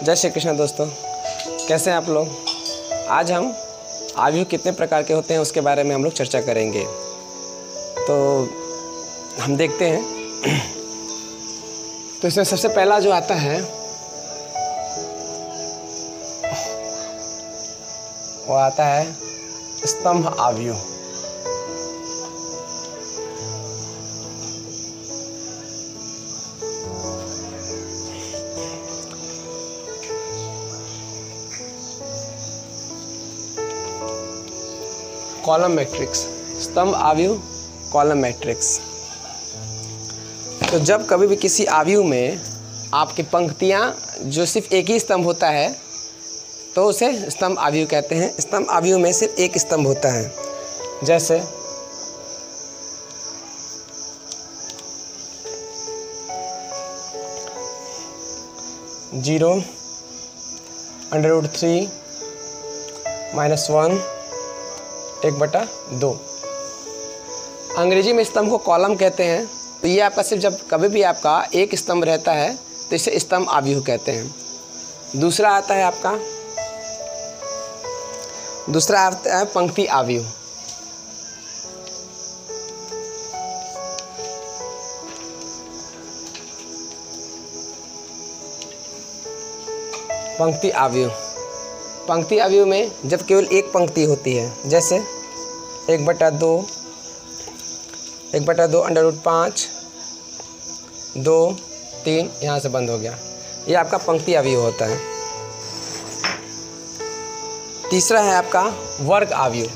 जय श्री कृष्ण दोस्तों, कैसे हैं आप लोग। आज हम आयु कितने प्रकार के होते हैं उसके बारे में हम लोग चर्चा करेंगे। तो हम देखते हैं। तो इसमें सबसे पहला जो आता है वो आता है स्तंभ आयु। कॉलम मैट्रिक्स, स्तंभ आयु कॉलम मैट्रिक्स। तो जब कभी भी किसी आयु में आपकी पंक्तियां जो सिर्फ एक ही स्तंभ होता है तो उसे स्तंभ आयु कहते हैं। स्तंभ आयु में सिर्फ एक स्तंभ होता है, जैसे जीरो √3 -1 1/2। अंग्रेजी में स्तंभ को कॉलम कहते हैं। तो ये आपका सिर्फ जब कभी भी आपका एक स्तंभ रहता है तो इसे स्तंभ आयु कहते हैं। दूसरा आता है पंक्ति आयु। पंक्ति आयु में जब केवल एक पंक्ति होती है, जैसे 1/2 √5 2 3, यहाँ से बंद हो गया। ये आपका पंक्ति आयु होता है। तीसरा है आपका वर्ग आयु।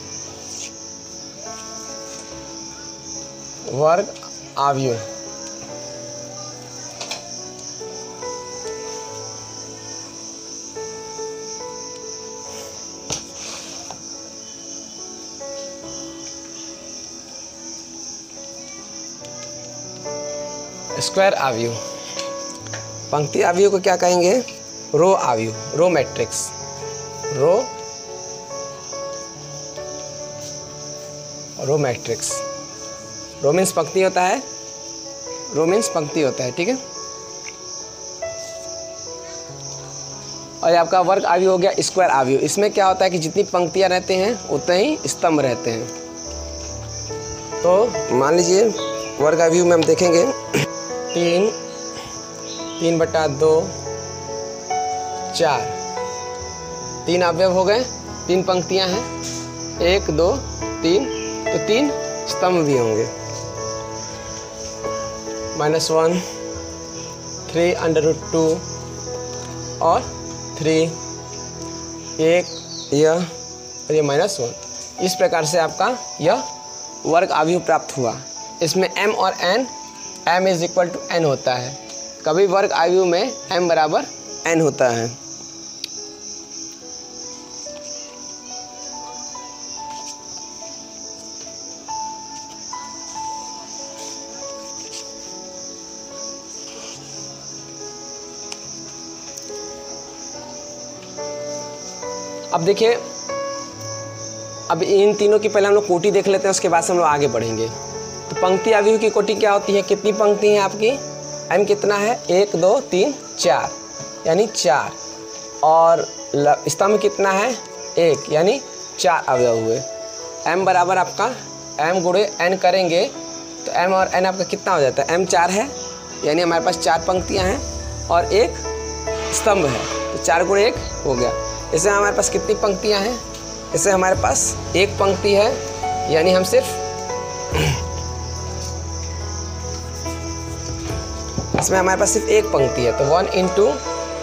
स्क्वायर आयु। पंक्ति आयु को क्या कहेंगे? रो आयु, row matrix. Row matrix. Row means पंक्ति होता है, ठीक है। और ये आपका वर्ग आयु हो गया स्क्वायर आयु। इसमें क्या होता है कि जितनी पंक्तियां रहते हैं उतने ही स्तंभ रहते हैं। तो मान लीजिए वर्ग आयु में हम देखेंगे 3/2 4, 3 अवयव हो गए, 3 पंक्तियां हैं, 1 2 3, तो 3 स्तंभ भी होंगे। -1 3 √2 और 3 1 यह और ये -1। इस प्रकार से आपका यह वर्ग आयु प्राप्त हुआ। इसमें m और n, m = n होता है। कभी वर्ग आयु में m = n होता है। अब देखिए, अब इन तीनों की पहले हम लोग कोटि देख लेते हैं, उसके बाद से हम लोग आगे बढ़ेंगे। तो पंक्ति आयु की कोटि क्या होती है? कितनी पंक्ति है आपकी? m कितना है? 1 2 3 4, यानी 4। और स्तंभ कितना है? 1, यानी 4 अवयव हुए। m बराबर आपका m × n करेंगे तो m और n आपका कितना हो जाता है? m 4 है, यानी हमारे पास 4 पंक्तियां हैं और 1 स्तंभ है, तो 4 × 1 हो गया। इससे हमारे पास कितनी पंक्तियां हैं? इससे हमारे पास एक पंक्ति है, यानी हम सिर्फ इसमें हमारे पास सिर्फ एक पंक्ति है। तो 1 ×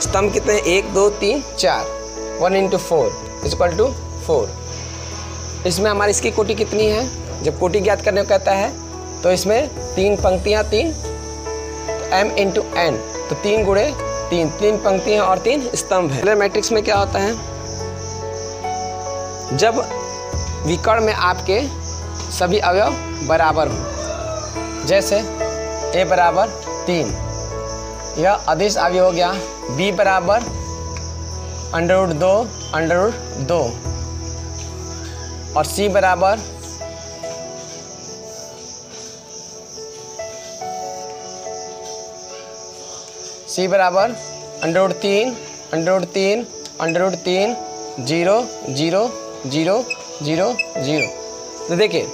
स्तंभ कितने हैं? 1 2 3 4, 1 × 4 = 4। इसमें हमारी इसकी कोटि कितनी है? जब कोटि ज्ञात करने को कहता है तो इसमें 3 पंक्तियां 3, तो m × n, तो 3 × 3 पंक्तियां और 3 स्तंभ है। मैट्रिक्स में क्या होता है? जब विकर्ण में आपके सभी अवयव बराबर हो, जैसे a = 3, यह अदिश आयु हो गया। b = √2 और c = √3 √3 √3 0 0 0 0 0। तो देखिए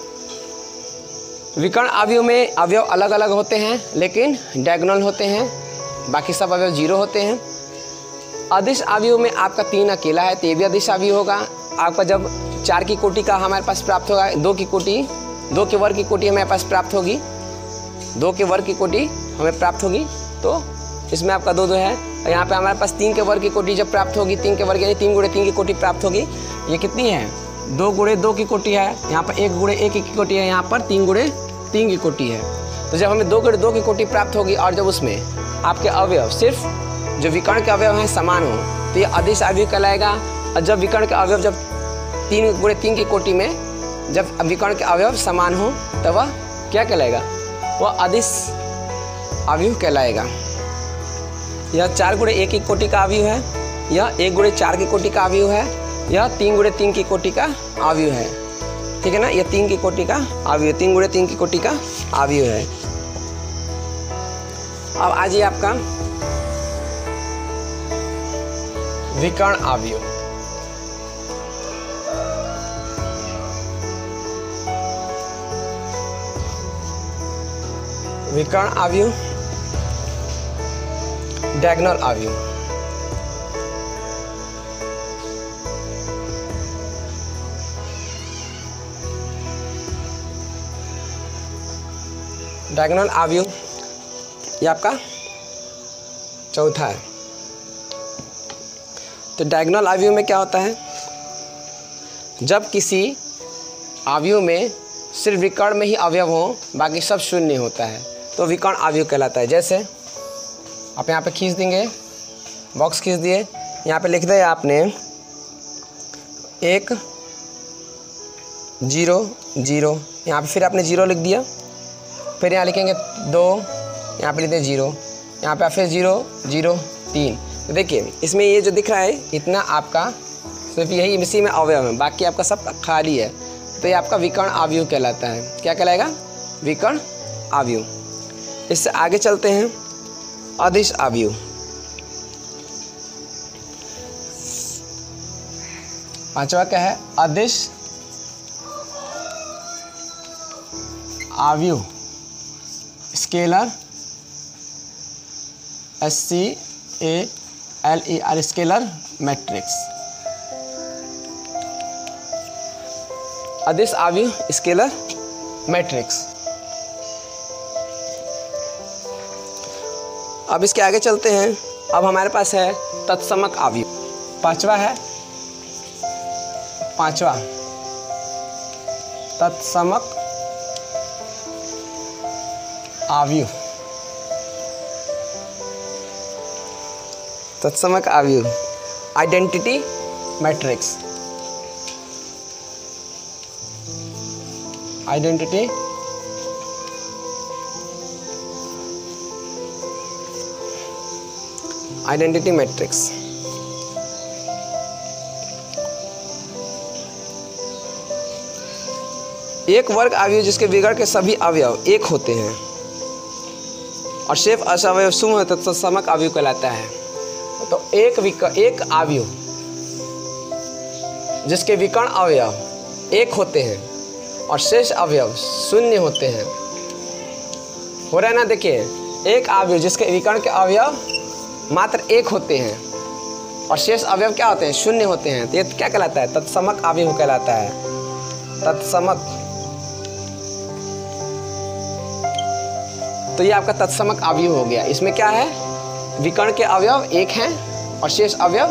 विकर्ण अवयव में अवयव अलग अलग होते हैं लेकिन डायगोनल होते हैं, बाकी सब अवयव 0 होते हैं। अदिश अवयव में आपका 3 अकेला है तो ये भी अदिश अवयव होगा। आपका जब 4 की कोटि का हमारे पास प्राप्त होगा, 2 की कोटि, 2 के वर्ग की कोटि हमारे पास प्राप्त होगी, 2 के वर्ग की कोटि हमें प्राप्त होगी, तो इसमें आपका 2 2 है। और यहाँ पे हमारे पास 3 के वर्ग की कोटि जब प्राप्त होगी, 3 के वर्ग यानी 3 × 3 की कोटि प्राप्त होगी। ये कितनी है? 2 × 2 की कोटि है, यहाँ पर 1 × 1 की कोटि है, यहाँ पर 3 × 3 की कोटि है। तो जब हमें 2 × 2 की कोटि प्राप्त होगी और जब उसमें आपके अवयव सिर्फ जो विकर्ण के अवयव हैं समान हो तो ये अदिश अवयव कहलाएगा। और जब विकर्ण के अवयव जब 3 × 3 की कोटि में जब विकर्ण के अवयव समान हो तब वह क्या कहलाएगा? वह अदिश अवयव कहलाएगा। यह 4 × 1 की कोटि का अवयव है, यह 1 × 4 की कोटि का अवयव है, यह 3 × 3 की कोटि का अवयव है। ठीक है ना, यह 3 की कोटि का अवयव, 3 × 3 की कोटि का अवयव है। अब आ जाइए आपका विकर्ण अवयव। विकर्ण अवयव, डायगोनल अवयव। डायगोनल अवयव ये आपका चौथा है। तो डायगोनल अवयव में क्या होता है? जब किसी अवयव में सिर्फ विकर्ण में ही अवयव हो, बाकी सब शून्य होता है, तो विकर्ण अवयव कहलाता है। जैसे आप यहाँ पे खींच देंगे, बॉक्स खींच दिए, यहाँ पे लिख दिया आपने 1 0 0, यहाँ पे फिर आपने 0 लिख दिया, फिर यहाँ लिखेंगे 2, यहाँ पे लिखते हैं 0, यहाँ पे फिर 0 0 3। तो देखिए इसमें ये जो दिख रहा है इतना आपका सिर्फ यही इसी में अवयव है, बाकी आपका सब खाली है, तो ये आपका विकर्ण अवयव कहलाता है। क्या कहलाएगा? विकर्ण अवयव। इससे आगे चलते हैं अदिश अवयव। पांचवा क्या है? अदिश अवयव, स्केलर SCALER, स्केलर मैट्रिक्स। अदिश अवयव स्केलर मैट्रिक्स। अब इसके आगे चलते हैं। अब हमारे पास है तत्समक अवयव। पांचवा है, पांचवा तत्समक अवयव। तत्समक अवयव, identity matrix. Identity identity matrix. एक वर्ग अवयव जिसके विकर्ण के सभी अवयव एक होते हैं और सिर्फ असवयव शून्य है तो तत्समक अवयव कहलाता है। तो एक अवयव जिसके विकर्ण अवयव एक होते हैं और शेष अवयव शून्य होते हैं। हो रहा है ना? देखिए एक अवयव जिसके विकर्ण के अवयव मात्र एक होते हैं और शेष अवयव क्या होते हैं? शून्य होते हैं। तो ये क्या कहलाता है? तत्समक अवयव कहलाता है। तत्समक। तो ये आपका तत्समक अवयव हो गया। इसमें क्या है? विकर्ण के अवयव एक हैं और शेष अवयव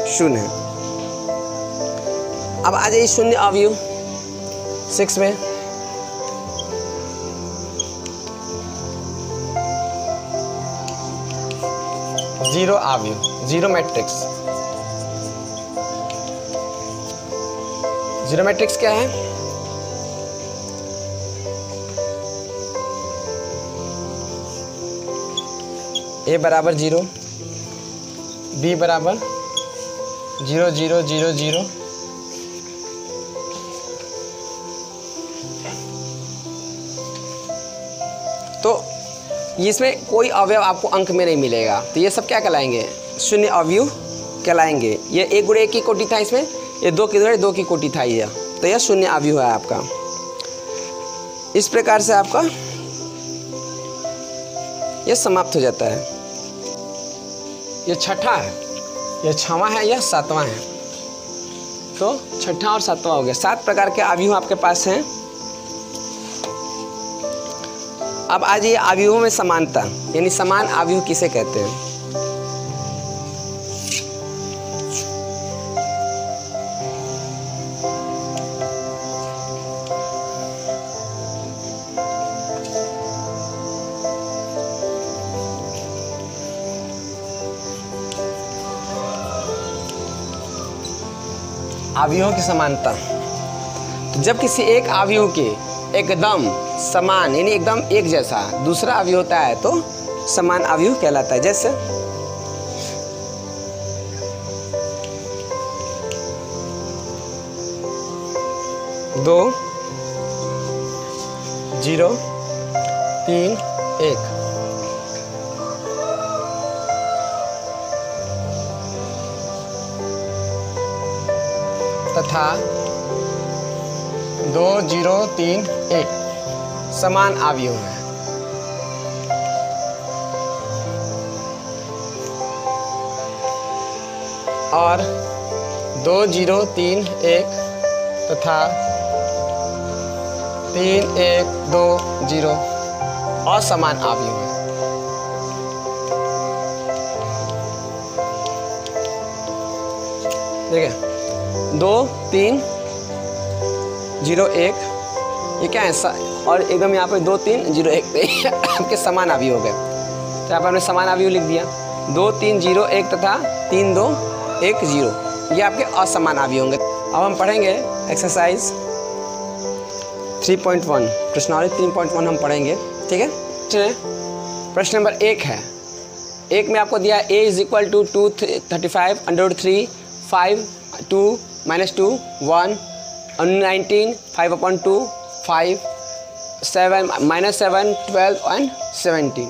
शून्य हैं। अब आ जाइए शून्य अवयव 6 में। जीरो अवयव, जीरो मैट्रिक्स। जीरो मैट्रिक्स क्या है? ए बराबर 0, बी बराबर 0 0 0 0, तो इसमें कोई अवयव आपको अंक में नहीं मिलेगा। तो ये सब क्या कहलाएंगे? शून्य अवयव कहलाएंगे। ये 1 गुणे 1 की कोटि था इसमें, ये 2 गुणे 2 की कोटि था ये, तो यह शून्य अवयव है आपका। इस प्रकार से आपका यह समाप्त हो जाता है। यह छठा है, यह 6वां है, यह 7वां है। तो छठा और 7वां हो गया। 7 प्रकार के अवयव आपके पास हैं। अब आज ये अवयवों में समानता, यानी समान अवयव किसे कहते हैं? अवयवों की समानता, तो जब किसी एक अवयव के एकदम समान यानी एकदम एक जैसा दूसरा अवयव होता है तो समान अवयव कहलाता है। जैसे 2 0 3 1 तथा 2 0 3 1 समान अवयव है। और 2 0 3 1 तथा 3 1 2 0 असमान अवयव है। देखिए 2 3 0 1 ये क्या है, और एकदम यहाँ पे 2 3 0 1 आपके समान अवयव हो गए। तो यहाँ पर हमने समान अवयव लिख दिया। 2 3 0 1 तथा 3 2 1 0 ये आपके असमान अवयव होंगे। अब हम पढ़ेंगे एक्सरसाइज 3.1 प्रश्नावली 3.1 हम पढ़ेंगे, ठीक है। प्रश्न नंबर 1 है। 1 में आपको दिया a इज इक्वल टू 235 √3 5 2 -2 1 19 5/2 5 7 -7 12 और 17।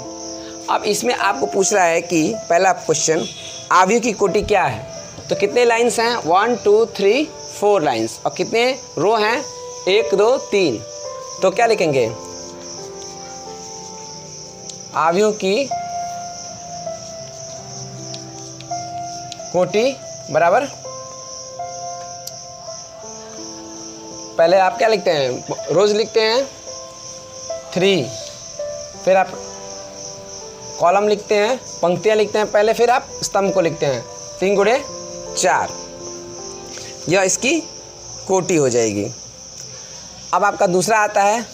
अब इसमें आपको पूछ रहा है कि पहला क्वेश्चन अवयव की कोटि क्या है। तो कितने लाइन्स हैं? 1 2 3 4 लाइन्स। और कितने रो हैं? 1 2 3। तो क्या लिखेंगे? अवयव की कोटि बराबर, पहले आप क्या लिखते हैं? रोज लिखते हैं 3, फिर आप कॉलम लिखते हैं, पंक्तियाँ लिखते हैं पहले, फिर आप स्तंभ को लिखते हैं 3 गुणे 4। यह इसकी कोटि हो जाएगी। अब आपका दूसरा आता है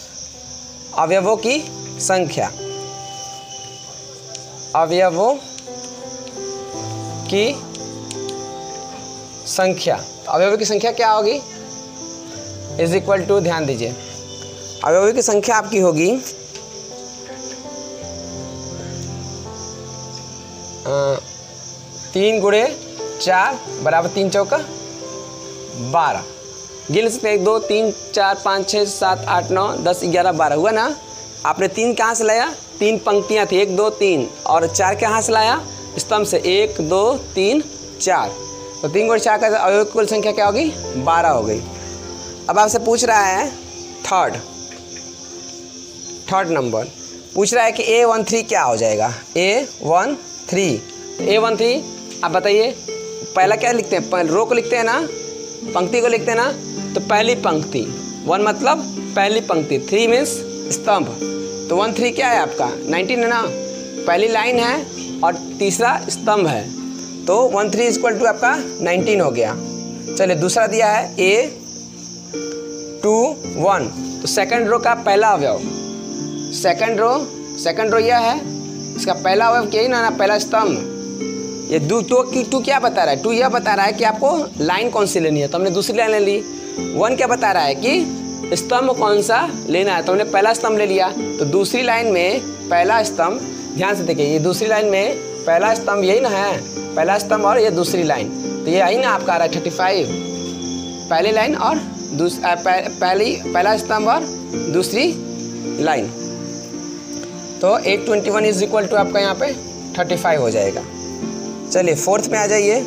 अवयवों की संख्या। अवयवों की संख्या, तो अवयवों की संख्या क्या होगी? इज इक्वल टू, ध्यान दीजिए, अवयवों की संख्या आपकी होगी 3 गुणे 4 बराबर 3 चौका 12। गिन सकते हैं 2 3 4 5 6 7 8 9 10 11 12 हुआ ना। आपने 3 कहाँ से लाया? 3 पंक्तियाँ थी, 1 2 3, और 4 कहाँ से लाया? स्तंभ से 1 2 3 4। तो 3 गुणे 4 का अवयव की कुल संख्या क्या होगी? 12 हो गई। अब आपसे पूछ रहा है थर्ड नंबर, पूछ रहा है कि A13 क्या हो जाएगा? A13, A13 आप बताइए। पहला क्या लिखते हैं? रो को लिखते हैं ना, पंक्ति को लिखते हैं ना। तो पहली पंक्ति 1 मतलब पहली पंक्ति, 3 मीन्स स्तंभ। तो 13 क्या है आपका? 19 है ना, पहली लाइन है और तीसरा स्तंभ है। तो 13 इक्वल टू आपका 19 हो गया। चलिए दूसरा दिया है A21, तो सेकंड रो का पहला अवयव, सेकंड रो यह है, इसका पहला अवयव क्या ही ना, पहला स्तंभ। ये टू क्या बता रहा है? 2 यह बता रहा है कि आपको लाइन कौन सी लेनी है, तो हमने दूसरी लाइन ले ली। 1 क्या बता रहा है कि स्तंभ कौन सा लेना है, तो हमने पहला स्तंभ ले लिया। तो दूसरी लाइन में पहला स्तंभ, ध्यान से देखिए, ये दूसरी लाइन में पहला स्तंभ यही ना है, पहला स्तंभ और ये दूसरी लाइन, तो ये यही ना आपका आ रहा है 35, पहली लाइन और पहला स्तंभ और दूसरी लाइन। तो 821 इज इक्वल टू आपका यहाँ पे 35 हो जाएगा। चलिए फोर्थ में आ जाइए।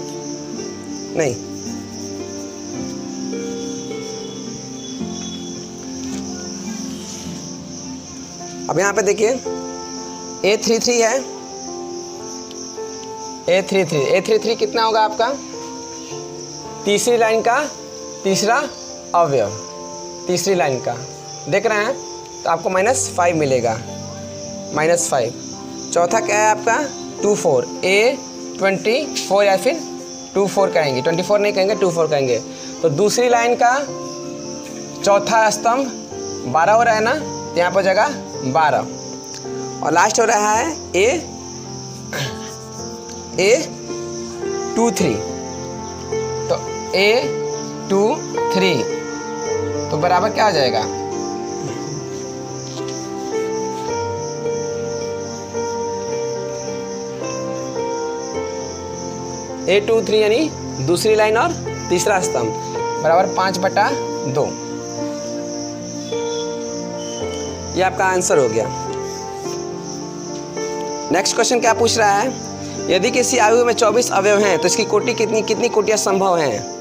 नहीं। अब यहाँ पे देखिए A33 है, A33 कितना होगा आपका? तीसरी लाइन का तीसरा अवयव, तीसरी लाइन का देख रहे हैं तो आपको -5 मिलेगा, -5। चौथा क्या है आपका? 24, A24 या फिर 24 कहेंगे, 24 नहीं कहेंगे, 24 कहेंगे। तो दूसरी लाइन का चौथा स्तंभ 12 हो रहा है ना, तो यहाँ पर जगह 12। और लास्ट हो रहा है A23, तो A23 तो बराबर क्या आ जाएगा? A23 यानी दूसरी लाइन और तीसरा स्तंभ बराबर 5/2। ये आपका आंसर हो गया। नेक्स्ट क्वेश्चन क्या पूछ रहा है? यदि किसी आयु में 24 अवयव हैं तो इसकी कोटि कितनी कोटियां संभव हैं?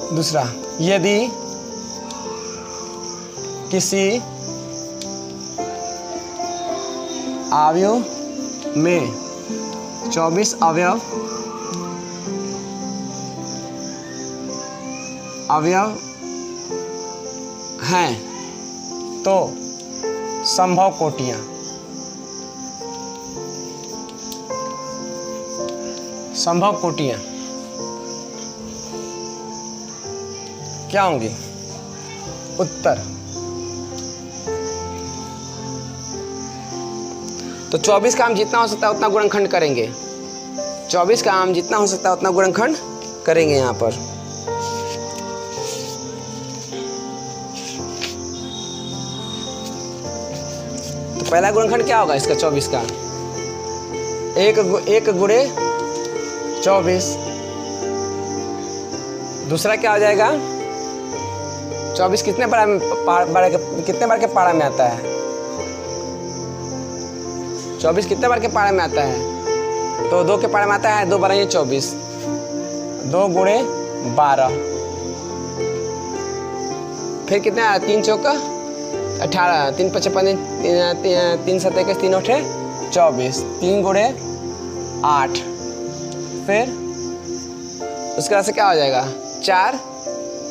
दूसरा, यदि किसी आयु में 24 अवयव हैं तो संभव कोटियां, क्या होंगी? उत्तर तो 24 का हम जितना हो सकता है उतना गुणनखंड करेंगे, 24 का हम जितना हो सकता है उतना गुणनखंड करेंगे यहाँ पर। तो पहला गुणनखंड क्या होगा इसका 24 का? 1 गुणे 24। दूसरा क्या हो जाएगा? 24 कितने बार के पारा में आता है? 24 कितने बार के पारा में आता है? तो 2 के पारा में आता है, 2 बार 24, 2 गुणे 12। फिर कितने? 3 चौका 18, 3 5 3 7 21 3 8 24, 3 गुणे 8। फिर उसके बाद से क्या हो जाएगा? 4,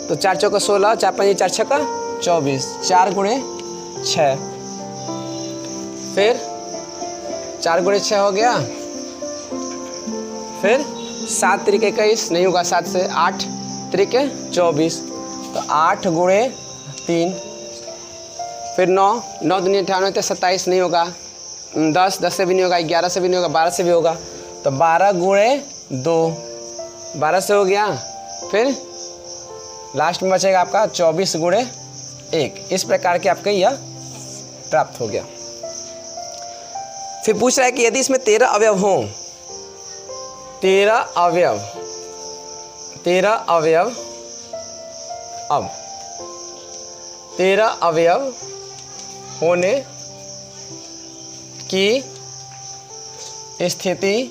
तो 4 चौका 16, 4 5 4 छक्का 24, 4 गुणे 6। फिर 4 गुणे 6 हो गया। फिर 7 त्रिके 21 नहीं होगा, 7 से 8 त्रिके 24, तो 8 गुणे 3। फिर 9 दूनी 98 तो 27 नहीं होगा, 10 से भी नहीं होगा, 11 से भी नहीं होगा, 12 से भी होगा, तो 12 गुणे 2, 12 से हो गया। फिर लास्ट में बचेगा आपका 24 गुणे 1। इस प्रकार के आपका यह प्राप्त हो गया। फिर पूछ रहा है कि यदि इसमें 13 अवयव हों, 13 अवयव, अब 13 अवयव होने की स्थिति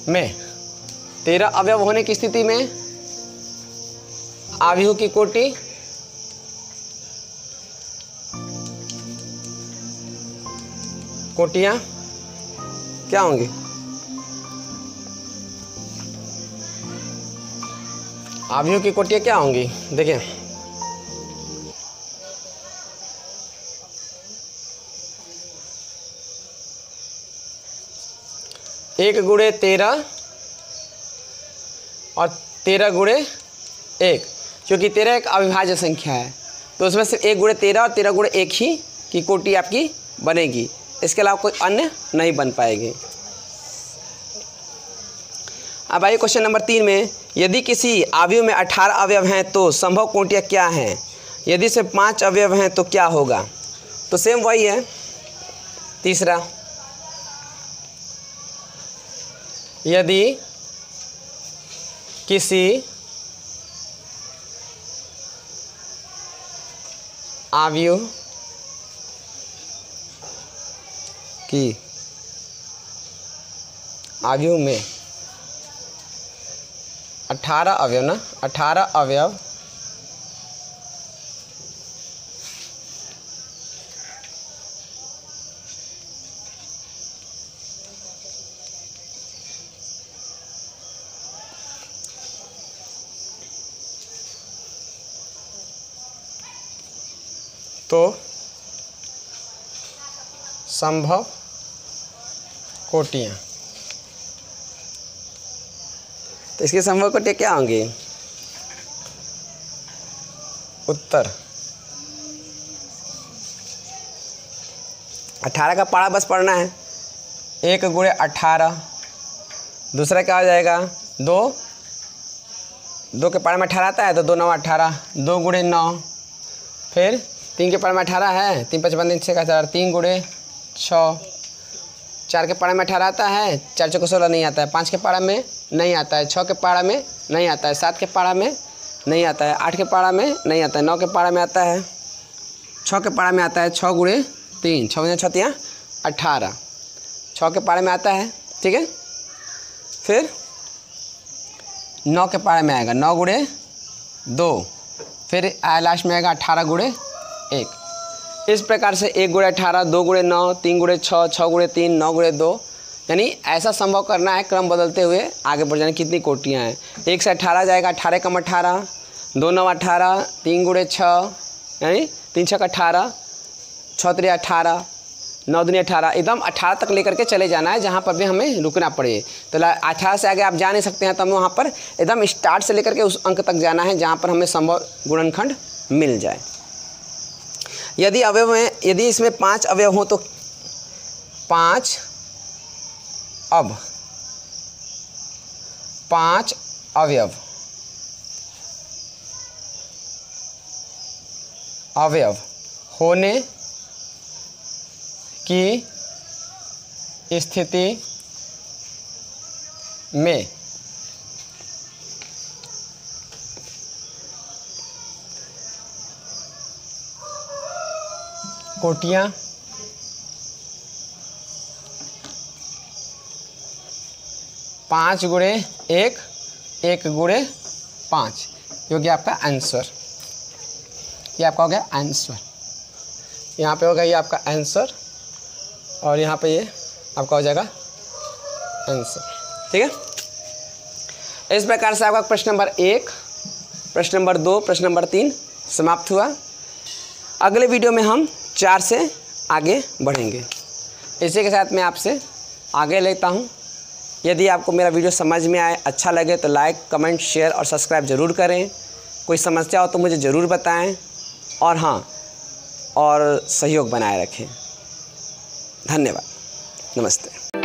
में, 13 अवयव होने की स्थिति में आव्यूह की कोटि कोटियां क्या होंगी? आव्यूह की कोटियां क्या होंगी? देखिए, एक गुणे 13 और 13 गुणे 1, क्योंकि 13 एक अविभाज्य संख्या है, तो उसमें सिर्फ 1 गुणे 13 और 13 गुणे 1 ही की कोटि आपकी बनेगी, इसके अलावा कोई अन्य नहीं बन पाएगी। अब आइए क्वेश्चन नंबर 3 में, यदि किसी आव्यूह में 18 अवयव हैं तो संभव कोटियां क्या हैं? यदि सिर्फ 5 अवयव हैं तो क्या होगा? तो सेम वही है। तीसरा, यदि किसी आव्यूह में 18 अवयव ना, 18 अवयव तो संभव कोटियाँ। तो इसकी संभव कोटियाँ क्या होंगी? उत्तर 18 का पारा बस पढ़ना है। 1 गुणे 18, दूसरा क्या हो जाएगा? 2 के पारे में 18 आता है तो 2 9 18, 2 गुणे 9, फिर 3 के पारे में 18 है, 3 5 5 6 का 4, 3 गुणे 6, 4 के पारा में 18 आता है, 4 4 16 नहीं आता है, 5 के पारा में नहीं आता है, 6 के पारा में नहीं आता है, 7 के पारा में नहीं आता है, 8 के पारा में नहीं आता है, 9 के पारा में आता है, 6 के पारा में आता है, 6 गुणे 3, 6 गुणे 6 18, 6 के पारे में आता है, ठीक है। फिर 9 के पारे में आएगा 9 गुणे 2, फिर लास्ट में आएगा 18 गुणे 1। इस प्रकार से 1 गुणे 18, 2 गुणे 9, 3 गुणे 6, 6 गुणे 3, 9 गुणे 2, यानी ऐसा संभव करना है क्रम बदलते हुए आगे बढ़ जाने। कितनी कोटियाँ हैं? 1 से 18 जाएगा, 18 कम 18, 2 9 18, 3 गुणे 6, यानी 3 6 18, 6 3 18, 9 दूनी 18, एकदम 18 तक लेकर के चले जाना है, जहाँ पर भी हमें रुकना पड़े। तो 18 से आगे आप जा नहीं सकते हैं, तो हमें वहाँ पर एकदम स्टार्ट से लेकर के उस अंक तक जाना है जहाँ पर हमें संभव गुणनखंड मिल जाए। यदि अवयव में, यदि इसमें 5 अवयव हों तो 5 अवयव होने की स्थिति में कोटियाँ पाँच गुणे 1, 1 गुणे 5, ये हो गया आपका आंसर। ये आपका हो गया आंसर, यहाँ पे होगा ये आपका आंसर, और यहाँ पे ये आपका हो जाएगा आंसर, ठीक है। इस प्रकार से आपका प्रश्न नंबर 1, प्रश्न नंबर 2, प्रश्न नंबर 3 समाप्त हुआ। अगले वीडियो में हम 4 से आगे बढ़ेंगे। इसी के साथ मैं आपसे आगे लेता हूँ। यदि आपको मेरा वीडियो समझ में आए, अच्छा लगे तो लाइक, कमेंट, शेयर और सब्सक्राइब ज़रूर करें। कोई समस्या हो तो मुझे ज़रूर बताएं, और हाँ, और सहयोग बनाए रखें। धन्यवाद, नमस्ते।